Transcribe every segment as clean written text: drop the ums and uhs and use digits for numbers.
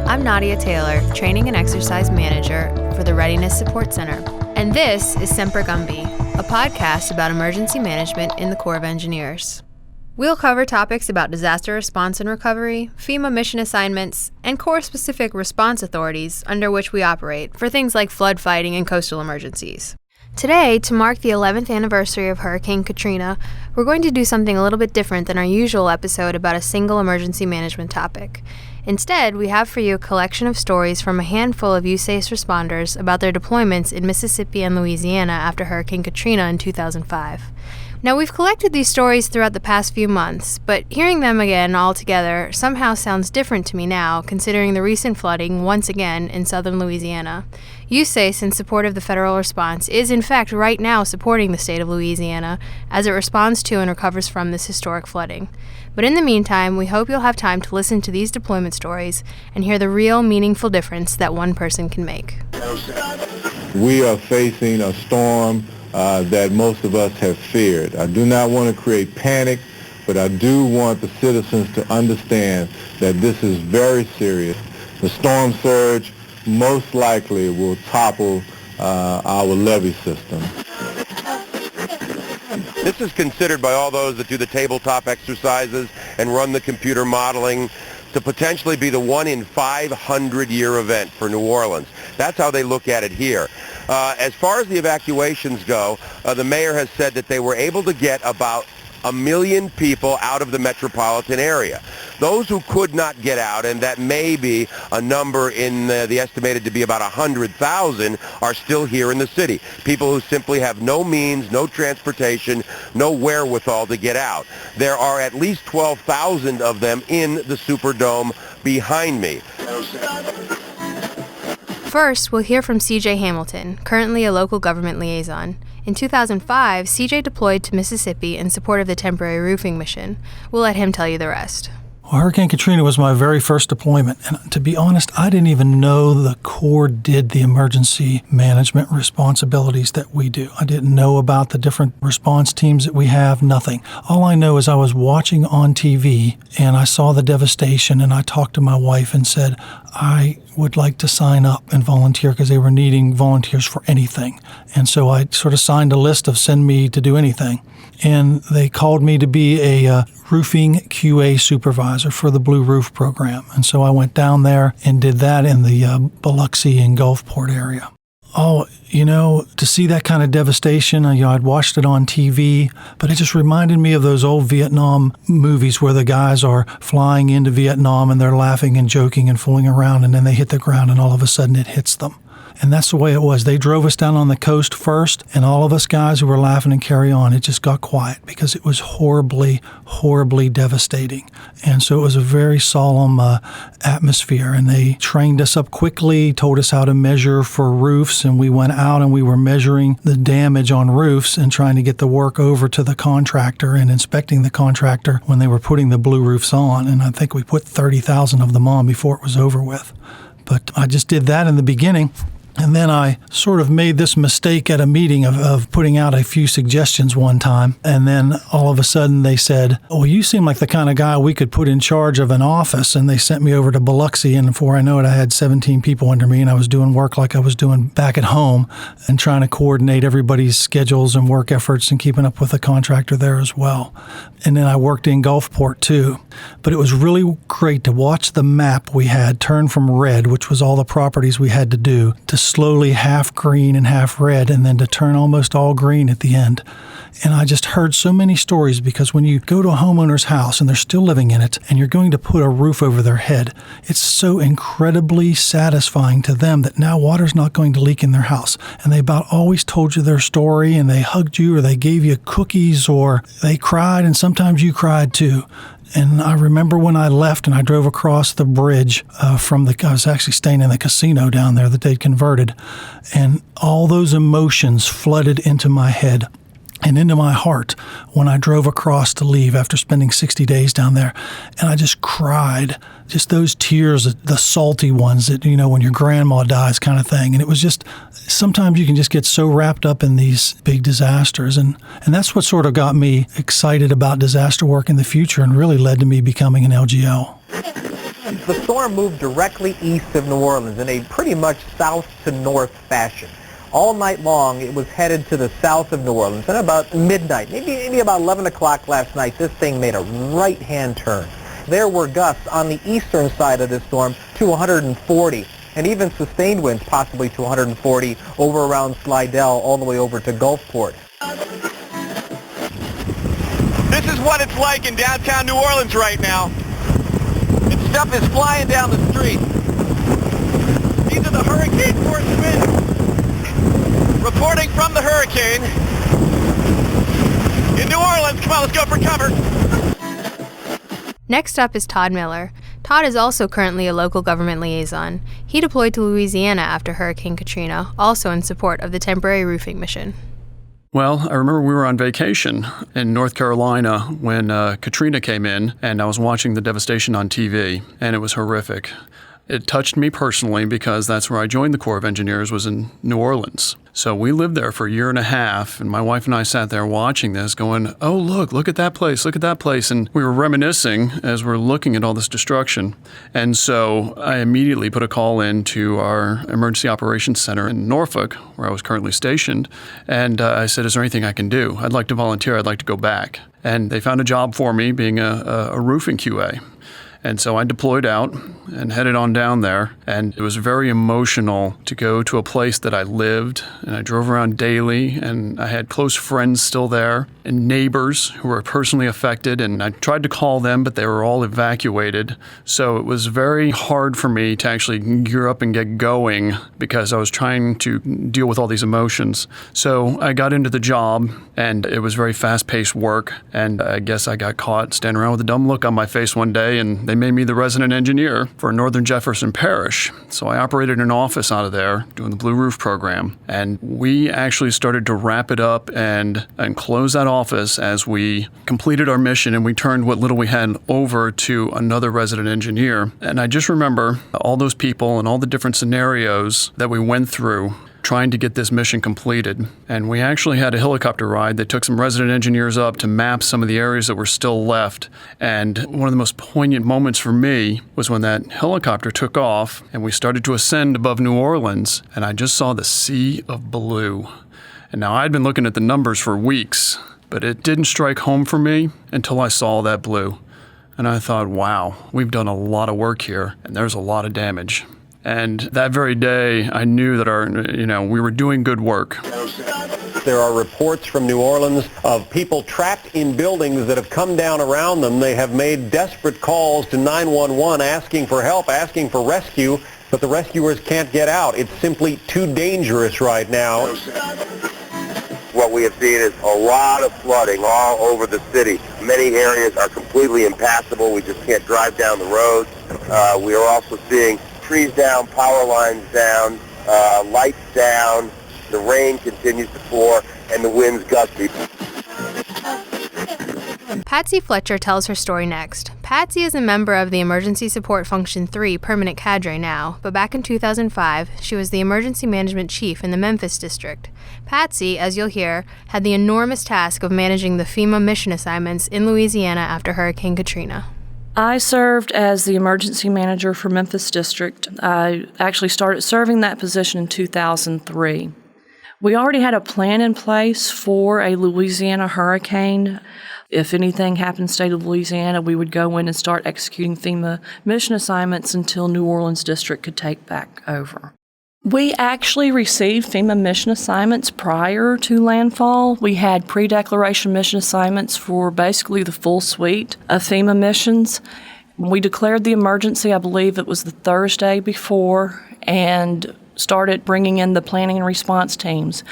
I'm Nadia Taylor, Training and Exercise Manager for the Readiness Support Center. And this is Semper Gumby, a podcast about emergency management in the Corps of Engineers. We'll cover topics about disaster response and recovery, FEMA mission assignments, and Corps-specific response authorities under which we operate for things like flood fighting and coastal emergencies. Today, to mark the 11th anniversary of Hurricane Katrina, we're going to do something a little bit different than our usual episode about a single emergency management topic. Instead, we have for you a collection of stories from a handful of USACE responders about their deployments in Mississippi and Louisiana after Hurricane Katrina in 2005. Now, we've collected these stories throughout the past few months, but hearing them again all together somehow sounds different to me now, considering the recent flooding once again in southern Louisiana. USACE, in support of the federal response, is in fact right now supporting the state of Louisiana as it responds to and recovers from this historic flooding. But in the meantime, we hope you'll have time to listen to these deployment stories and hear the real, meaningful difference that one person can make. We are facing a storm that most of us have feared. I do not want to create panic, but I do want the citizens to understand that this is very serious. The storm surge most likely will topple our levee system. This is considered by all those that do the tabletop exercises and run the computer modeling to potentially be the 1 in 500-year event for New Orleans. That's how they look at it here. As far as the evacuations go, the mayor has said that they were able to get about 1 million people out of the metropolitan area. Those who could not get out, and that may be a number in the estimated to be about 100,000, are still here in the city. People who simply have no means, no transportation, no wherewithal to get out. There are at least 12,000 of them in the Superdome behind me. First, we'll hear from C.J. Hamilton, currently a local government liaison. In 2005, C.J. deployed to Mississippi in support of the temporary roofing mission. We'll let him tell you the rest. Well, Hurricane Katrina was my very first deployment, and to be honest, I didn't even know the Corps did the emergency management responsibilities that we do. I didn't know about the different response teams that we have, nothing. All I know is I was watching on TV, and I saw the devastation, and I talked to my wife and said, I would like to sign up and volunteer because they were needing volunteers for anything. And so I sort of signed a list of send me to do anything. And they called me to be a roofing QA supervisor for the Blue Roof program. And so I went down there and did that in the Biloxi and Gulfport area. Oh, to see that kind of devastation, I'd watched it on TV, but it just reminded me of those old Vietnam movies where the guys are flying into Vietnam and they're laughing and joking and fooling around, and then they hit the ground and all of a sudden it hits them. And that's the way it was. They drove us down on the coast first, and all of us guys who were laughing and carry on, it just got quiet because it was horribly, horribly devastating. And so it was a very solemn atmosphere, and they trained us up quickly, told us how to measure for roofs, and we went out and we were measuring the damage on roofs and trying to get the work over to the contractor and inspecting the contractor when they were putting the blue roofs on. And I think we put 30,000 of them on before it was over with. But I just did that in the beginning. And then I sort of made this mistake at a meeting of putting out a few suggestions one time. And then all of a sudden they said, oh, you seem like the kind of guy we could put in charge of an office. And they sent me over to Biloxi. And before I know it, I had 17 people under me. And I was doing work like I was doing back at home and trying to coordinate everybody's schedules and work efforts and keeping up with the contractor there as well. And then I worked in Gulfport too. But it was really great to watch the map we had turn from red, which was all the properties we had to do, to slowly half green and half red, and then to turn almost all green at the end. And I just heard so many stories, because when you go to a homeowner's house and they're still living in it and you're going to put a roof over their head, it's so incredibly satisfying to them that now water's not going to leak in their house. And they about always told you their story, and they hugged you or they gave you cookies or they cried, and sometimes you cried too. And I remember when I left and I drove across the bridge I was actually staying in the casino down there that they'd converted, and all those emotions flooded into my head and into my heart when I drove across to leave after spending 60 days down there. And I just cried, just those tears, the salty ones that, when your grandma dies kind of thing. And it was just, sometimes you can just get so wrapped up in these big disasters. And that's what sort of got me excited about disaster work in the future and really led to me becoming an LGL. The storm moved directly east of New Orleans in a pretty much south to north fashion. All night long, it was headed to the south of New Orleans. And about midnight, maybe about 11 o'clock last night, this thing made a right-hand turn. There were gusts on the eastern side of this storm to 140, and even sustained winds possibly to 140 over around Slidell all the way over to Gulfport. This is what it's like in downtown New Orleans right now. And stuff is flying down the street. These are the hurricane force winds. Reporting from the hurricane in New Orleans. Come on, let's go for cover. Next up is Todd Miller. Todd is also currently a local government liaison. He deployed to Louisiana after Hurricane Katrina, also in support of the temporary roofing mission. Well, I remember we were on vacation in North Carolina when Katrina came in, and I was watching the devastation on TV, and it was horrific. It touched me personally because that's where I joined the Corps of Engineers, was in New Orleans. So we lived there for a year and a half, and my wife and I sat there watching this going, oh, look at that place, look at that place. And we were reminiscing as we're looking at all this destruction. And so I immediately put a call in to our Emergency Operations Center in Norfolk, where I was currently stationed. And I said, is there anything I can do? I'd like to volunteer. I'd like to go back. And they found a job for me being a roofing QA. And so I deployed out and headed on down there, and it was very emotional to go to a place that I lived, and I drove around daily, and I had close friends still there, and neighbors who were personally affected, and I tried to call them, but they were all evacuated. So it was very hard for me to actually gear up and get going because I was trying to deal with all these emotions. So I got into the job, and it was very fast-paced work, and I guess I got caught standing around with a dumb look on my face one day, and they made me the resident engineer for Northern Jefferson Parish. So I operated an office out of there doing the Blue Roof program. And we actually started to wrap it up and close that office as we completed our mission, and we turned what little we had over to another resident engineer. And I just remember all those people and all the different scenarios that we went through trying to get this mission completed. And we actually had a helicopter ride that took some resident engineers up to map some of the areas that were still left. And one of the most poignant moments for me was when that helicopter took off and we started to ascend above New Orleans, and I just saw the sea of blue. And now I'd been looking at the numbers for weeks, but it didn't strike home for me until I saw that blue. And I thought, wow, we've done a lot of work here, and there's a lot of damage. And that very day, I knew that we were doing good work. There are reports from New Orleans of people trapped in buildings that have come down around them. They have made desperate calls to 911 asking for help, asking for rescue, but the rescuers can't get out. It's simply too dangerous right now. What we have seen is a lot of flooding all over the city. Many areas are completely impassable. We just can't drive down the roads. We are also seeing trees down, power lines down, lights down. The rain continues to pour, and the wind's gusty. Patsy Fletcher tells her story next. Patsy is a member of the Emergency Support Function 3 permanent cadre now, but back in 2005, she was the emergency management chief in the Memphis district. Patsy, as you'll hear, had the enormous task of managing the FEMA mission assignments in Louisiana after Hurricane Katrina. I served as the emergency manager for Memphis District. I actually started serving that position in 2003. We already had a plan in place for a Louisiana hurricane. If anything happened in the state of Louisiana, we would go in and start executing FEMA mission assignments until New Orleans District could take back over. We actually received FEMA mission assignments prior to landfall. We had pre-declaration mission assignments for basically the full suite of FEMA missions. We declared the emergency, I believe it was the Thursday before, and started bringing in the planning and response teams.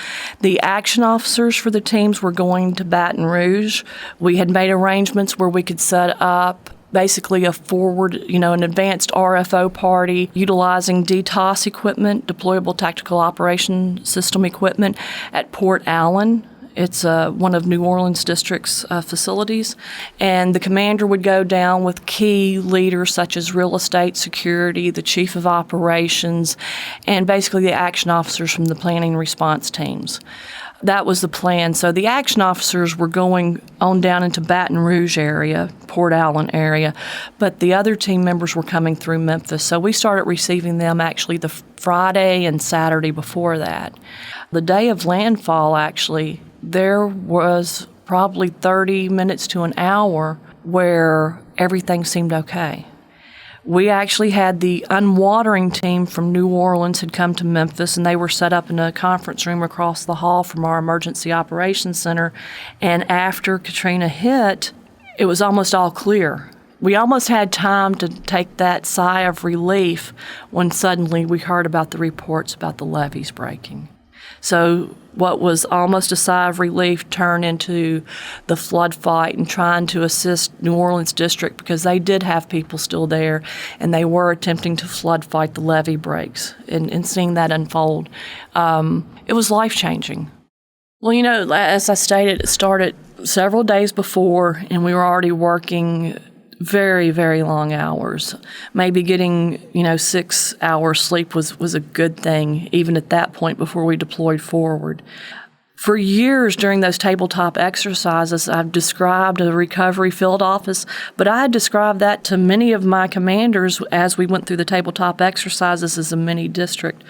The action officers for the teams were going to Baton Rouge. We had made arrangements where we could set up basically a forward, an advanced RFO party utilizing DTOS equipment, deployable tactical operation system equipment, at Port Allen. It's one of New Orleans District's facilities, and the commander would go down with key leaders such as real estate, security, the chief of operations, and basically the action officers from the planning and response teams. That was the plan. So the action officers were going on down into Baton Rouge area, Port Allen area, but the other team members were coming through Memphis. So we started receiving them actually the Friday and Saturday before that. The day of landfall, actually, there was probably 30 minutes to an hour where everything seemed okay. We actually had the unwatering team from New Orleans had come to Memphis, and they were set up in a conference room across the hall from our emergency operations center. And after Katrina hit, it was almost all clear. We almost had time to take that sigh of relief when suddenly we heard about the reports about the levees breaking. So what was almost a sigh of relief turned into the flood fight and trying to assist New Orleans District, because they did have people still there, and they were attempting to flood fight the levee breaks, and seeing that unfold. It was life-changing. Well, you know, as I stated, it started several days before, and we were already working very, very long hours. Maybe getting, 6 hours sleep was a good thing, even at that point before we deployed forward. For years during those tabletop exercises, I've described a recovery field office, but I had described that to many of my commanders as we went through the tabletop exercises as a mini district.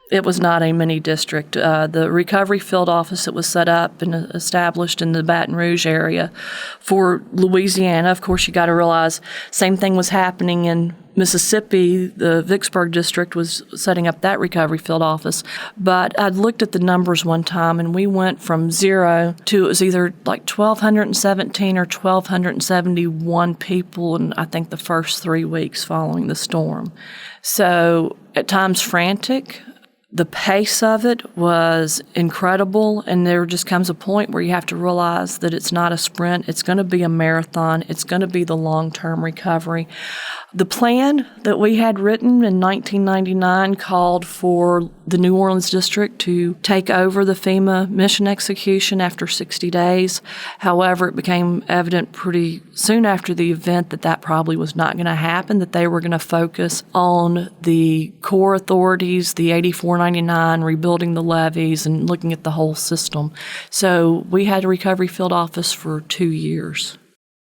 It was not a mini district. The recovery field office that was set up and established in the Baton Rouge area for Louisiana, of course, you got to realize same thing was happening in Mississippi. The Vicksburg district was setting up that recovery field office. But I'd looked at the numbers one time, and we went from 0 to it was either like 1,217 or 1,271 people in, I think, the first 3 weeks following the storm. So at times frantic. The pace of it was incredible, and there just comes a point where you have to realize that it's not a sprint. It's going to be a marathon. It's going to be the long-term recovery. The plan that we had written in 1999 called for the New Orleans District to take over the FEMA mission execution after 60 days. However, it became evident pretty soon after the event that probably was not going to happen, that they were going to focus on the core authorities, the 8499, rebuilding the levees, and looking at the whole system. So we had a recovery field office for 2 years.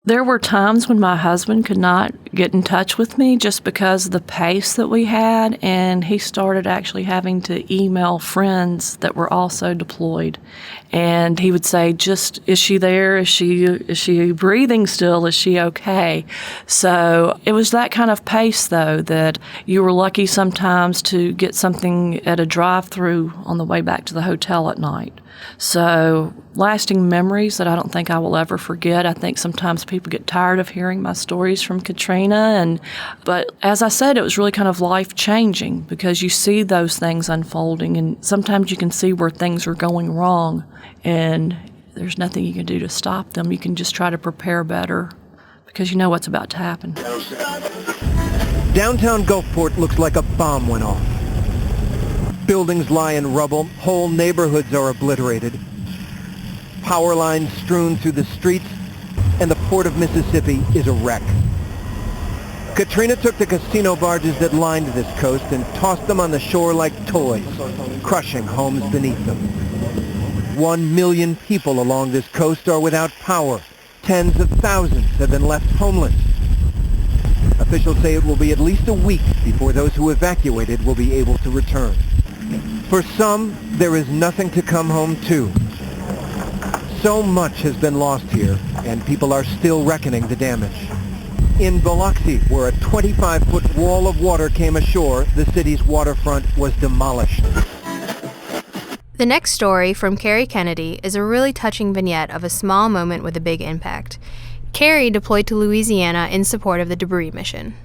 There were times when my husband could not get in touch with me just because of the pace that we had, and he started actually having to email friends that were also deployed. And he would say, is she there? Is she breathing still? Is she okay? So it was that kind of pace, though, that you were lucky sometimes to get something at a drive-through on the way back to the hotel at night. So lasting memories that I don't think I will ever forget. I think sometimes people get tired of hearing my stories from Katrina, but as I said, it was really kind of life-changing because you see those things unfolding, and sometimes you can see where things are going wrong, and there's nothing you can do to stop them. You can just try to prepare better because you know what's about to happen. Downtown Gulfport looks like a bomb went off. Buildings lie in rubble, whole neighborhoods are obliterated, power lines strewn through the streets, and the port of Mississippi is a wreck. Katrina took the casino barges that lined this coast and tossed them on the shore like toys, crushing homes beneath them. 1 million people along this coast are without power. Tens of thousands have been left homeless. Officials say it will be at least a week before those who evacuated will be able to return. For some, there is nothing to come home to. So much has been lost here, and people are still reckoning the damage. In Biloxi, where a 25-foot wall of water came ashore, the city's waterfront was demolished. The next story from Kerry Kennedy is a really touching vignette of a small moment with a big impact. Kerry deployed to Louisiana in support of the debris mission.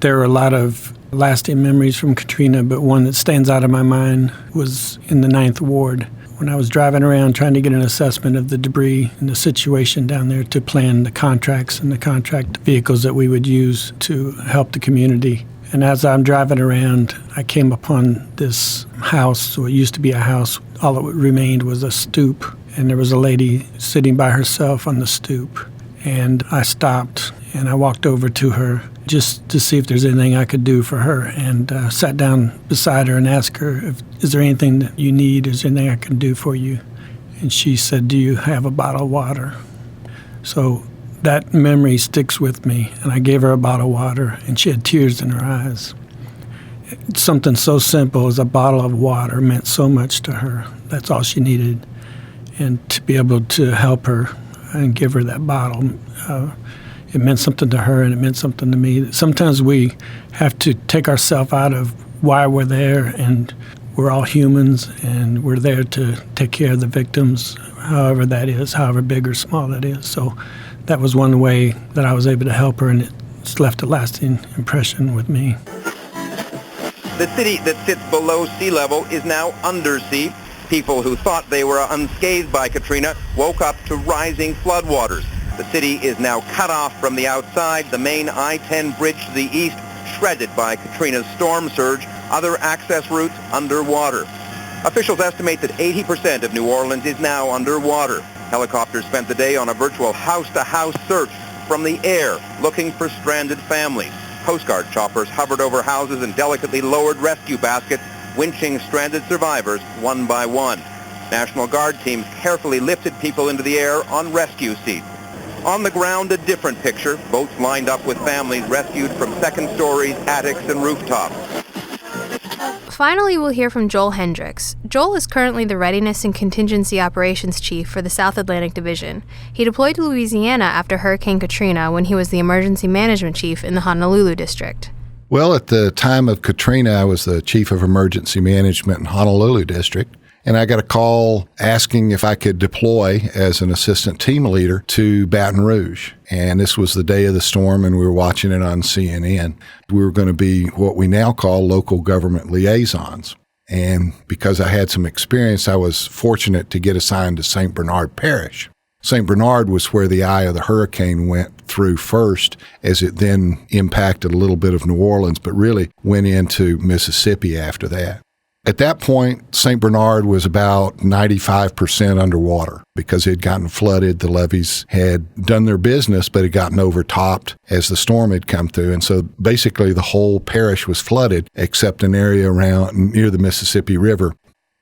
There are a lot of lasting memories from Katrina, but one that stands out in my mind was in the 9th Ward. When I was driving around trying to get an assessment of the debris and the situation down there to plan the contracts and the contract vehicles that we would use to help the community. And as I'm driving around, I came upon this house, so it used to be a house. All that remained was a stoop, and there was a lady sitting by herself on the stoop. And I stopped, and I walked over to her just to see if there's anything I could do for her, and sat down beside her and asked her, is there anything that you need? Is there anything I can do for you? And she said, do you have a bottle of water? So that memory sticks with me, and I gave her a bottle of water, and she had tears in her eyes. Something so simple as a bottle of water meant so much to her. That's all she needed. And to be able to help her and give her that bottle, it meant something to her, and it meant something to me. Sometimes we have to take ourselves out of why we're there, and we're all humans, and we're there to take care of the victims, however that is, however big or small that is. So that was one way that I was able to help her, and it's left a lasting impression with me. The city that sits below sea level is now under sea. People who thought they were unscathed by Katrina woke up to rising floodwaters. The city is now cut off from the outside. The main I-10 bridge to the east shredded by Katrina's storm surge. Other access routes underwater. Officials estimate that 80% of New Orleans is now underwater. Helicopters spent the day on a virtual house-to-house search from the air, looking for stranded families. Coast Guard choppers hovered over houses and delicately lowered rescue baskets, winching stranded survivors one by one. National Guard teams carefully lifted people into the air on rescue seats. On the ground, a different picture. Boats lined up with families rescued from second stories, attics, and rooftops. Finally, we'll hear from Joel Hendrix. Joel is currently the Readiness and Contingency Operations Chief for the South Atlantic Division. He deployed to Louisiana after Hurricane Katrina when he was the Emergency Management Chief in the Honolulu District. Well, at the time of Katrina, I was the Chief of Emergency Management in Honolulu District, and I got a call asking if I could deploy as an assistant team leader to Baton Rouge. And this was the day of the storm, and we were watching it on CNN. We were going to be what we now call local government liaisons. And because I had some experience, I was fortunate to get assigned to St. Bernard Parish. St. Bernard was where the eye of the hurricane went through first, as it then impacted a little bit of New Orleans, but really went into Mississippi after that. At that point, St. Bernard was about 95% underwater because it had gotten flooded. The levees had done their business, but had gotten overtopped as the storm had come through. And so basically the whole parish was flooded except an area around near the Mississippi River.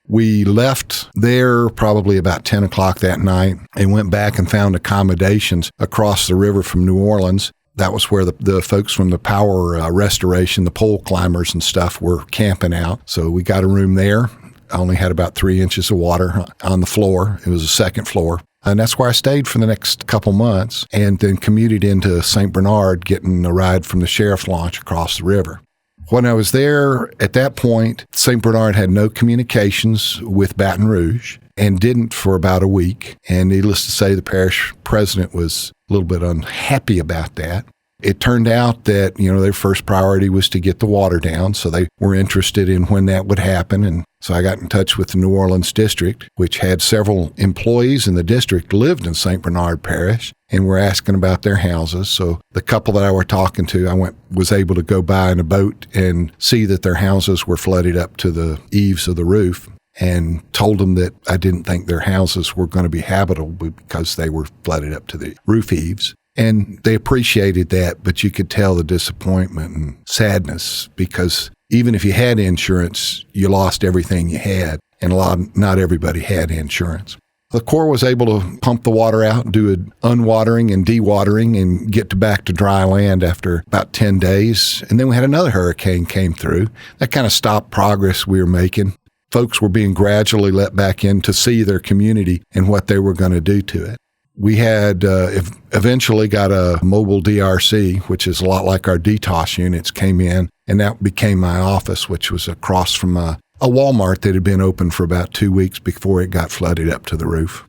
We left there probably about 10 o'clock that night and went back and found accommodations across the river from New Orleans. That was where the folks from the power restoration, the pole climbers and stuff, were camping out. So we got a room there. I only had about 3 inches of water on the floor. It was a second floor. And that's where I stayed for the next couple months, and then commuted into St. Bernard, getting a ride from the sheriff's launch across the river. When I was there at that point, St. Bernard had no communications with Baton Rouge and didn't for about a week. And needless to say, the parish president was a little bit unhappy about that. It turned out that, their first priority was to get the water down, so they were interested in when that would happen. And so I got in touch with the New Orleans district, which had several employees in the district lived in St. Bernard Parish, and were asking about their houses. So the couple that I were talking to, was able to go by in a boat and see that their houses were flooded up to the eaves of the roof, and told them that I didn't think their houses were going to be habitable because they were flooded up to the roof eaves. And they appreciated that, but you could tell the disappointment and sadness, because even if you had insurance, you lost everything you had, and not everybody had insurance. The Corps was able to pump the water out, do an unwatering and dewatering, and get back to dry land after about 10 days. And then we had another hurricane came through. That kind of stopped progress we were making. Folks were being gradually let back in to see their community and what they were going to do to it. We had eventually got a mobile DRC, which is a lot like our DTOS units, came in, and that became my office, which was across from a Walmart that had been open for about 2 weeks before it got flooded up to the roof.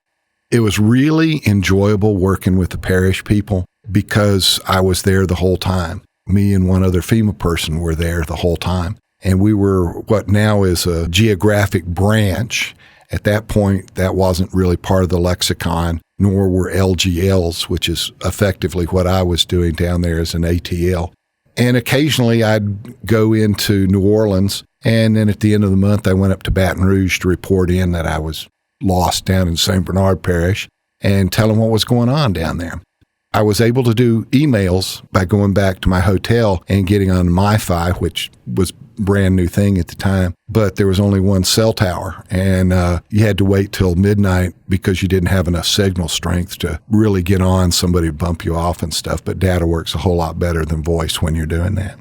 It was really enjoyable working with the parish people because I was there the whole time. Me and one other FEMA person were there the whole time. And we were what now is a geographic branch. At that point, that wasn't really part of the lexicon, nor were LGLs, which is effectively what I was doing down there as an ATL. And occasionally I'd go into New Orleans, and then at the end of the month, I went up to Baton Rouge to report in that I was lost down in St. Bernard Parish and tell them what was going on down there. I was able to do emails by going back to my hotel and getting on MiFi, which was a brand new thing at the time, but there was only one cell tower, and you had to wait till midnight because you didn't have enough signal strength to really get on. Somebody would bump you off and stuff, but data works a whole lot better than voice when you're doing that.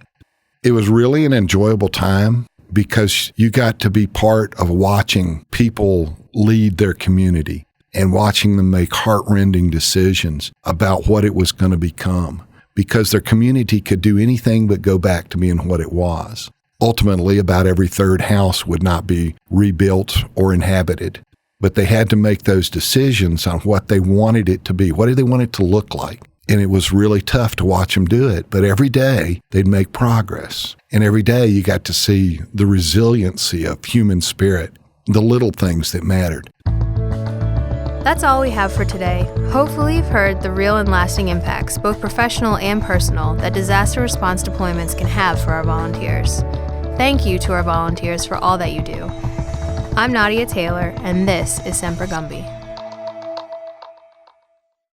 It was really an enjoyable time because you got to be part of watching people lead their community and watching them make heart-rending decisions about what it was going to become, because their community could do anything but go back to being what it was. Ultimately, about every third house would not be rebuilt or inhabited, but they had to make those decisions on what they wanted it to be. What did they want it to look like? And it was really tough to watch them do it, but every day they'd make progress. And every day you got to see the resiliency of human spirit, the little things that mattered. That's all we have for today. Hopefully you've heard the real and lasting impacts, both professional and personal, that disaster response deployments can have for our volunteers. Thank you to our volunteers for all that you do. I'm Nadia Taylor, and this is Semper Gumby.